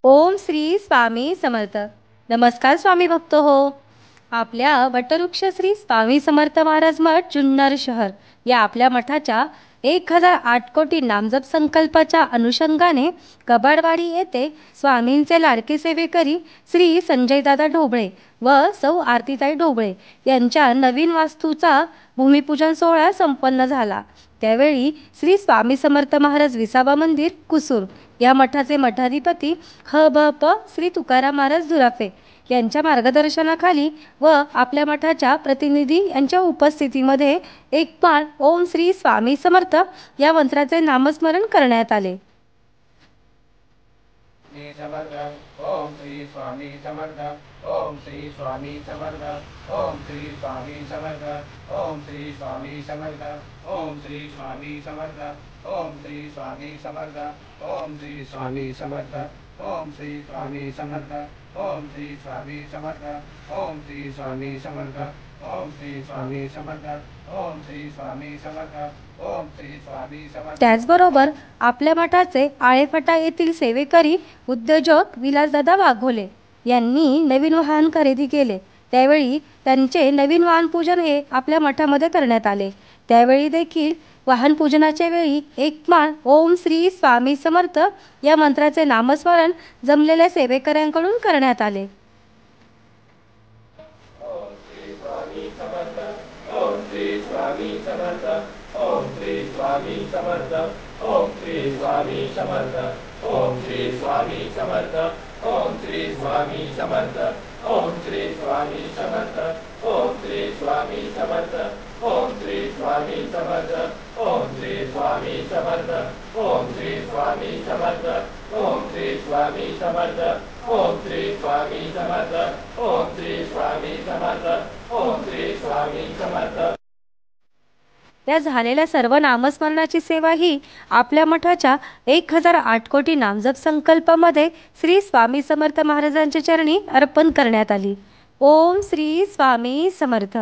ओम श्री स्वामी समर्थ. नमस्कार स्वामी भक्त हो. आपल्या वटवृक्ष श्री स्वामी समर्थ महाराज मठ जुन्नर शहर या आपल्या मठाच्या 1008 कोटी नामजप संकल्पाच्या अनुषंगाने कबाडवाडी येथे स्वामींचे लाडके सेवेकरी श्री संजयदादा ढोबळे व सौ आरतीताई ढोबळे यांच्या नवीन वास्तूचा भूमिपूजन सोहळा संपन्न झाला. त्यावेळी श्री स्वामी समर्थ महाराज विसावा मंदिर कुसूर या मठाचे मठाधिपती भ श्री तुकाराम महाराज दुराफे यांच्या मार्गदर्शनाखाली व आपल्या मठाच्या प्रतिनिधी यांच्या उपस्थितीमध्ये एक पाळ ओम श्री स्वामी समर्थ या मंत्राचे नामस्मरण करण्यात आले. ओम श्री स्वामी समर्थ. ओम श्री स्वामी समर्थ. ओम श्री स्वामी समर्थ. ओम श्री स्वामी समर्थ. ओम श्री स्वामी समर्थ. ओम श्री स्वामी समर्थ. ओम श्री स्वामी समर्थ. ओम श्री स्वामी समर्थ. ओम श्री स्वामी समर्थ. ओम श्री स्वामी समर्थ. ओम श्री स्वामी समर्थ. ओम श्री स्वामी समर्थ. ओम श्री स्वामी समर्थ. त्याचबरोबर आपल्या मठाचे आळेफाटा येथील सेवेकरी उद्योजक विलासदादा वाघोले यांनी नवीन वाहन खरेदी केले. त्यावेळी त्यांचे नवीन वाहन पूजन हे आपल्या मठामध्ये करण्यात आले. त्यावेळी देखील वाहन पूजनाच्या वेळी एक माळ ओम श्री स्वामी समर्थ या मंत्राचे नामस्मरण जमलेल्या सेवेकऱ्यांकडून करण्यात आले. ओम श्री स्वामी समर्थ. ओम श्री स्वामी समर्थ. ओम श्री स्वामी समर्थ. ओम श्री स्वामी समर्थ. ओम श्री स्वामी समर्थ. ओम श्री स्वामी समर्थ. ओम श्री स्वामी समर्थ. ओम श्री स्वामी समर्थ. ओम श्री स्वामी समर्थ. ओम श्री स्वामी समर्थ. ओम श्री स्वामी समर्थ. ओम श्री स्वामी समर्थ. ओम श्री स्वामी समर्थ. ओम श्री स्वामी समर्थ. ओम श्री स्वामी समर्थ. त्या झालेल्या सर्व नामस्मरणाची सेवा ही आपल्या मठाच्या 1008 कोटी नामजप संकल्पामध्ये श्री स्वामी समर्थ महाराजांच्या चरणी अर्पण करण्यात आली. ओम श्री स्वामी समर्थ.